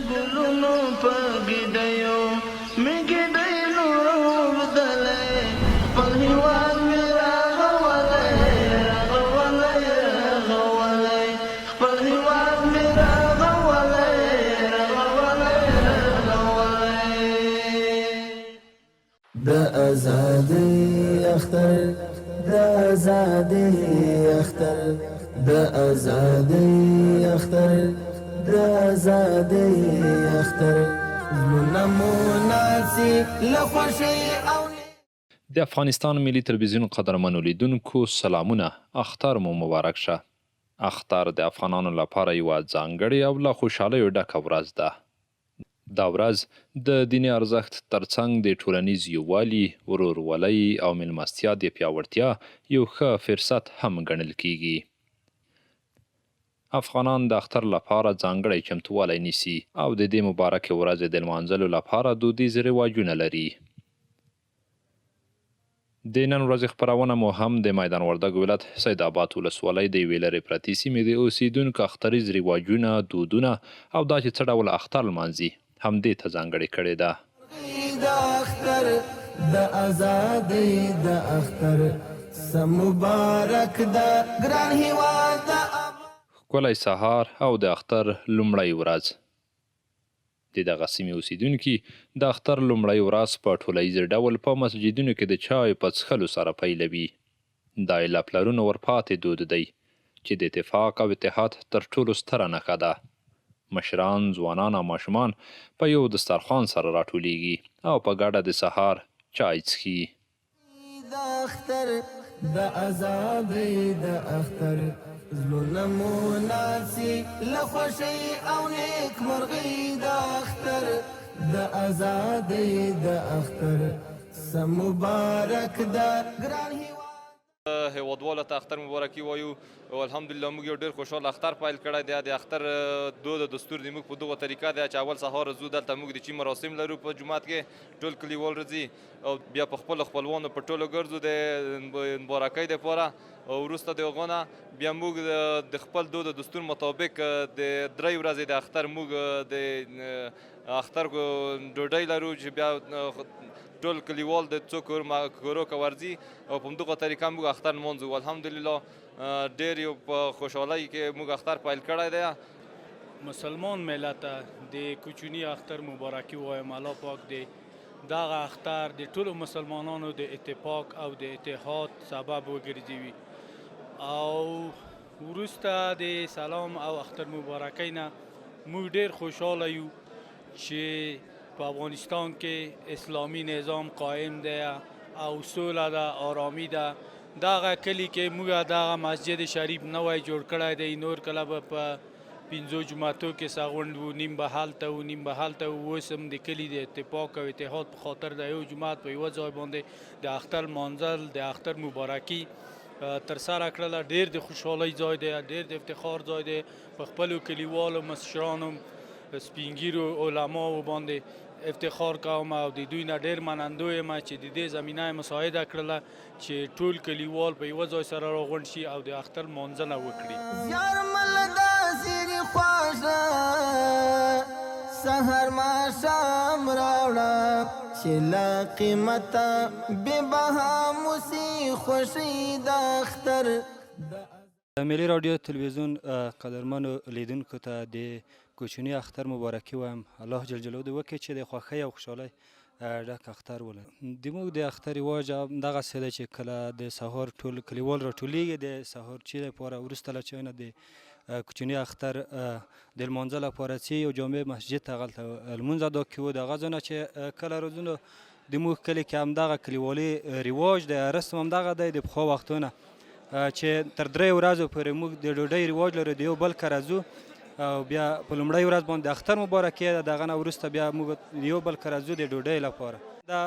ګلونو په ګیدیو مې ګیدی نور دلی خپل هیواد مې راغولی خپل هیواد مې راغولی د ازادۍ اختر د ازادۍ اختر د ازادۍ اختر د ازادۍ اختر زړونه مو ناڅي له خوښۍ او د افغانستان ملي تلویزیون قدرمنو لیدونکو سلامونه. اختر مو مبارک شه. اختر د افغانانو لپاره یوه ځانګړې او له خوشحالیو ډکه ورځ ده. دا ورځ د دیني ارزښت ترڅنګ د ټولنیز یووالي، ورورولۍ او میلمستیا د پیاوړتیا یو ښه فرصت هم ګڼل کیږي. افغانان د اختر لپاره ځانګړی چمتووالی نیسي او د دې مبارکې ورځې د لمانځلو لپاره دودیز رواجونه لري. د نن ورځې خپرونه مو هم د میدان وردګ ولایت سید آباد ولسوالۍ د یوې لرې پرتې سیمې د اوسیدونکو اختریز رواجونه، دودونه او دا چې څه ډول اختر لمانځي همدې ته ځانګړې کړې ده. د اختر د ازادۍ د اختر سم مبارک ده ګران هیواد د ښکلی سهار او د اختر لومړۍ ورځ. د دغه سیمې اوسیدونکي د اختر لومړۍ ورځ په ټولیز ډول په مسجدونو کې د چای په څښلو سره پیلوي. دا یې له پلرونو ورپاتې دود دی چې د اتفاق او اتحاد تر ټولو ستره نښه ده. مشران، ځوانان او ماشومان په یو دسترخوان سره راټولیږي او په ګډه د سهار چای څښي. د اختر د ازادۍ د اختر زړونه مو ناڅي له خوښۍ او نیکمرغۍ د اختر د ازادۍ د اختر سم مبارک ده ګران هیوادوالو ته اختر مبارکي وایو او الحمدلله موږ یو ډېر خوشحال اختر پیل کړی دی. د اختر دود او دستور د موږ په دغه طریقه دی چې اول سهار زو دلته موږ د چی مراسم لرو په جومات کې ټول کلیوال راځي او بیا په خپل خپلوانو په ټولو ګرځو د مبارکۍ دپاره او وروسته د هغو نه بیا موږ د خپل دود او دستور مطابق د 3 ورځې د اختر موږ د اختر ډوډۍ لرو چې بیا ټول کلیوال د څو کورو که ورځي او په همدغه طریقه موږ اختر لمانځو. الحمدلله ډېر یو په خوشحالۍ کې موږ اختر پیل کړی دی. مسلمان ملت د کوچني اختر مبارکي وایم. الله پاک د دغه اختر د ټولو مسلمانانو د اتفاق او د اتحاد سبب وګرځوي او وروسته د سلام او اختر مبارکۍ نه موږ ډېر خوشحاله یو چې په افغانستان کې اسلامي نظام قائم دی او سوله ده، آرامي ده. دغه کلی کې موږ دغه مسجد شریف نوی جوړ کړی دی. نور کله به په 5 جوماتو کې سغونډ و، نیم به هلته و نیم به هلته و. اوس هم د کلي د اتفاق او اتحاد په خاطر د یو جومات په یوه ځای باندې د اختر لمانځل، د اختر مبارکي ترسره کړله. ډېر د خوشحالۍ ځای دی، ډېر د افتخار ځای دی. په خپلو کلیوالو مشرانو سپینګیرو علماو باندې افتخار کوم او د دوی نه ډېر منندوی یم چې د دې زمینه مساعده کړله چې ټول کلیوال په یوه ځای سره راغونډ شي او د اختر لمانځنه وکړي. زیارمل داسې دې خوږه سهار ماښام راوړه چې له قیمته بې بها مو سي خوښۍ د اختر. ملي رادیو تلویزیون قدرمنو لیدونکو ته د کوچني اختر مبارکي وایم. الله جل جلاله دې وکړي چې د خوښۍ او خوشحالۍ ډک اختر ولري. زموږ د اختر رواج دغسې ده چې کله د سهار ټول کلیوال راټولیږي د سهارچي لپاره، وروسته له چای نه د کوچني اختر د لمانځه لپاره ځي یو جامع مسجد ته هغلته لمونځ ادا کوو. د هغه ځای نه چې کله راځو نو زموږ کلي کې همدغه کلیوالي رواج دی، رسم همدغه دی د پخوا وختونه چې تر 3 ورځو پورې موږ د ډوډۍ رواج لرو. د یو بل کره ځو او بیا په لومړۍ ورځ باندې د اختر مبارکي ده، دغه نه وروسته بیا موږ یو بل کره ځو د ډوډۍ لپاره. دا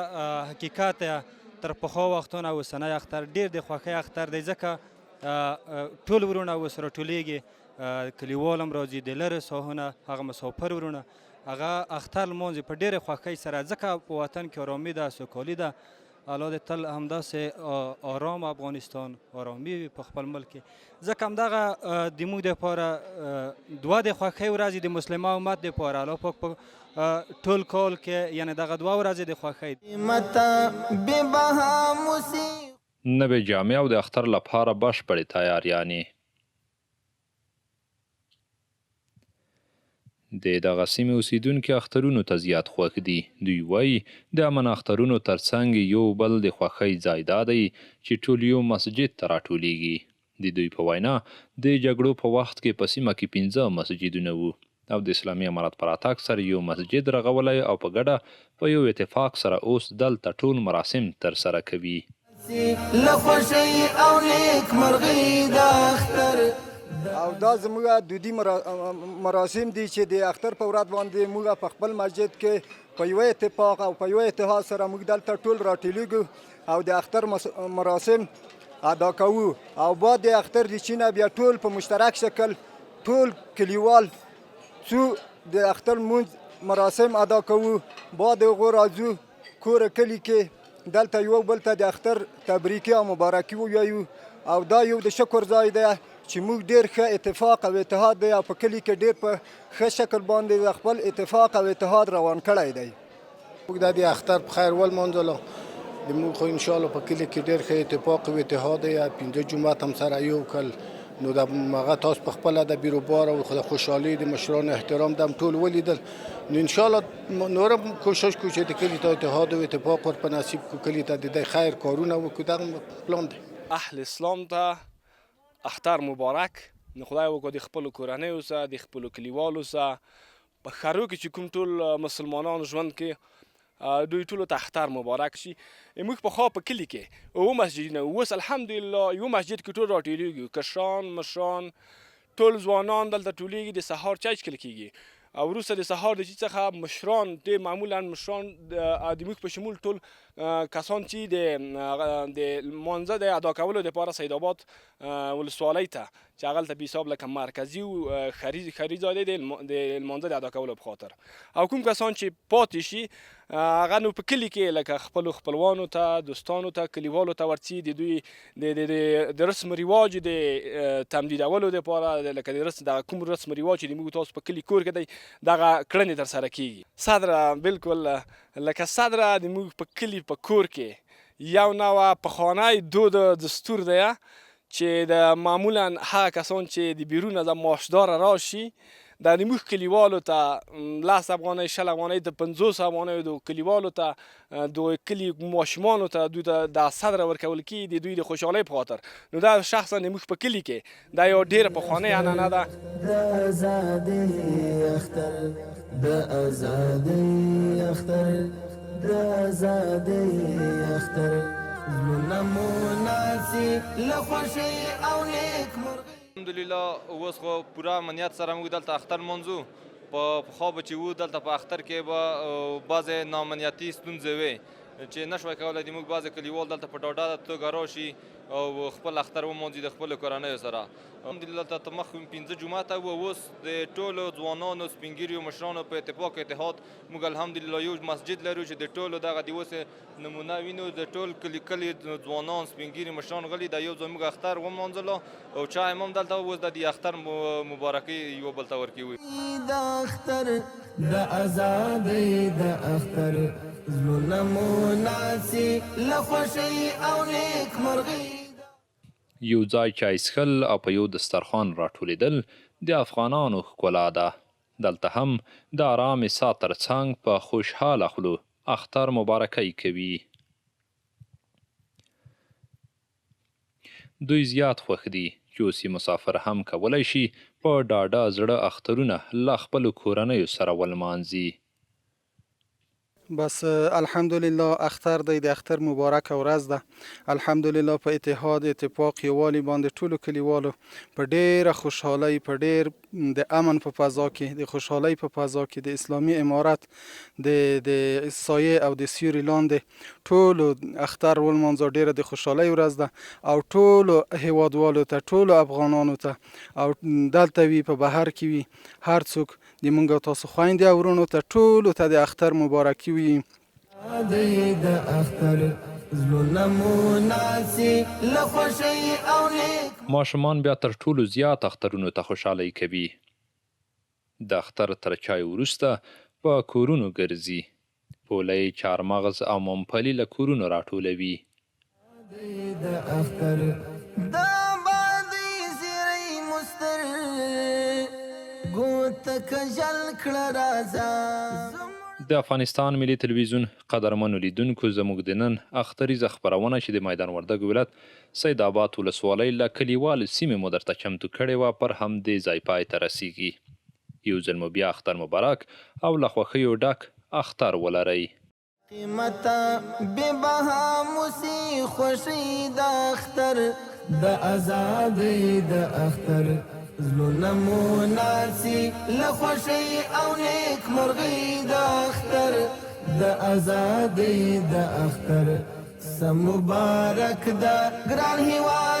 حقیقت تر پخوا وختونه اوسنی اختر ډېر د خوښۍ اختر دی، ځکه ټول ورونه اوس راټولیږي، کلیوال هم راځي، د لرې ساحونه هغه مسافر ورونه هغه اختر لمانځي په ډېرې خوښۍ سره، ځکه په وطن کې ارامي ده، سوکالي ده الله دې تل همداسې آرام افغانستان آرامي وي په خپل ملک کې ځکه همدغه د موږ دپاره دوه د خوښۍ ورځې د مسلمان امت دپاره الله پاک په ټول کال کې یعنې دغه دوه ورځې د خوښۍ متا ببها موسیقی نوې جامې او د اختر لپاره بشپړې تیاریانې. د دغه سیمې اوسیدونکي اخترونو ته زیات خوښ دي. دوی وایي د امن اخترونو ترڅنګ یو بل د خوښۍ ځای دا دی چې ټول یو مسجد ته راټولیږي. د دوی په وینا د جګړو په وخت کې په سیمه کې 15 مسجدونه وو او د اسلامي امارت پر راتګ سره یو مسجد رغولی او په ګډه په یو اتفاق سره اوس دلته ټول مراسم ترسره کوي. له خوښۍ او نیکمرغۍ د اختر او دا زموږ دودي مراسم دي چې د اختر په ورځ باندې موږ په خپل مسجد کې په یو اتفاق او په یو اتحاد سره موږ دلته ټول راټولیږو او د اختر مراسم ادا کوو او بعد د اختر د چینه بیا ټول په مشترک شکل ټول کلیوال څو د اختر مونځ مراسم ادا کوو. بعد هغو راځو کور کلي کې دلته یو بل ته د اختر تبریکي او مبارکي ووایو او دا یو د شکر ځای دی چې موږ ډېر ښه اتفاق او اتحاد دی او په کلي کې ډېر په ښه شکل باندې خپل اتفاق او اتحاد روان کړی دی. موږ د اختر په خیر ولمانځلو موږ خو انشاءالله په کلي کې ډېر ښه اتفاق او اتحاد دی. 15 جومات هم سره یو کړل نو د هغه تاسو په خپله د بیروبار او د خوشحالۍ د مشرانو احترام د هم ټول ولیدل نو انشاءالله نور هم کوشش کوو چې د کلي ته اتحاد او اتفاق ور په نصیب کړو کلي ته د خیر کارونه وکړو. دغه پلان دی. اهل اسلام ته اختر مبارک. نو خدای وکړي د خپلو کورنیو سره د خپلو کلیوالو سره په ښارو کې چې کوم ټول مسلمانان ژوند کې دوی ټولو ته اختر مبارک شي. موږ پخوا په کلي کې اوه مسجدونه اوس الحمدلله یو مسجد کې ټول راټولیږو کشران مشران ټول ځوانان دلته ټولیږي. د سهار چای څښل کیږي او وروسته د سهار د چای څخه مشران ډېر معمولا مشران د موږ په شمول ټول کسان چې د لمانځه د ادا کولو دپاره سید آباد ولسوالۍ ته چې هغلته بې حساب لکه مرکزي ښاري ځای دی د لمانځه د ادا کولو په خاطر او کوم کسان چې پاتې شي هغه نو په کلي کې لکه خپلو خپلوانو ته دوستانو ته کلیوالو ته ورځي د دوی د رسم رواج د تمدیدولو دپاره لکه د کوم رسم رواج چې د موږ تاسو په کلي کور کې دی دغه کړنې ترسره کیږي. صدره بالکل لکه صدره د موږ په کلي په کور کې یو نوع پخوانی دود دستور دی چې د معمولا هغه کسان چې د بیرون از معاشدار راشي د موږ کلیوالو ته 10 افغانۍ 20 افغانۍ د 50 افغانۍ د کلیوالو ته د کلي ماشومانو ته دوی ته د صدره ورکول کیږي د دوی د خوشحالۍ په خاطر. نو دا شخصا د موږ په کلي کې دا یو ډېره پخوانۍ عنعنه ده. د ازادۍ اختر د ازادۍ اختر د ازادۍ اختر زړونه مو ناڅي له خوښۍ او نیکمرغۍ. الحمدلله اوس خو پوره امنیت سره موږ دلته اختر لمانځو. پخوا به چې وو دلته په اختر کې به بعضې ناامنیتي ستونزې وې چې نشوی کولی د موږ بعضې کلیوال دلته په ډاډه توګه راشي او خپل اختر ومانځي د خپلو کورنیو سره. الحمدلله دلته مخکې 15 جوماته وو اوس د ټولو ځوانانو سپین ږیریو مشرانو په اتفاق اتحاد موږ الحمدلله یو مسجد لرو چې د ټولو دغه د اوس نمونه وینو د ټول کلي ځوانان سپین ږیري مشران غلي د یو ځای موږ اختر ومانځلو او چای هم دلته اوس د اختر مبارکي یو بل ته ورکوي. د اختر د ازادۍ د اختر زړونه مو ناڅي له خوښۍ او نیکمرغۍ. یو ځای چای څښل او په یو دسترخوان راټولیدل د افغانانو ښکلا ده. دلته هم د آرامې ساه ترڅنګ په خوشحاله خلو اختر مبارکۍ کوي. دوی زیات خوښ دي چې اوس مسافر هم کولی شي په ډاډه زړه اخترونه له خپلو کورنیو سره ولمانځي. بس الحمدلله اختر دی د اختر مبارک ورځ ده. الحمدلله په اتحاد اتفاق یووالي باندې ټولو کلیوالو په ډیره خوشحالۍ په ډیر د امن په فضا کې د خوشحالۍ په فضا کې د اسلامي امارت د سایه او د سیوري لاندې ټولو اختر ولمانځو. ډیره د خوشحالۍ ورځ ده او ټولو هیوادوالو ته ټولو افغانانو ته او دلته وي په بهر کې وي هر څوک د مونږ تاسو خویندې او ورونو ته ټولو ته د اختر مبارکي وي. د اختر زړونه مو ناسي له خوښۍ او نیک ماشومان بیا تر ټولو زیات اخترونو ته خوشحالۍ کوي. د اختر تر چای وروسته په کورونو ګرځي. پولۍ، چارمغز او ممپلي له کورونو راټولوي. د اختر دا باندې زیری مستر ګوت کجل کړه راځه. د افغانستان ملي تلویزیون قدرمنو لیدونکو، زموږ د نن اختریزه خپرونه چې د میدان وردګ ولایت سید آباد ولسوالۍ له کلیوالو سیمې مو درته چمتو کړې وه، پر همدې ځای پای ته رسیږي. یو ځل مو بیا اختر مبارک او له خوښیو ډک اختر ولرئ. قیمته بې بها موسي خوښي د اختر د ازادۍ د اختر زړونه مو ناسي له خوښۍ او نیک مرغۍ د اختر د ازادۍ د اختر سم مبارک د ګران هیواد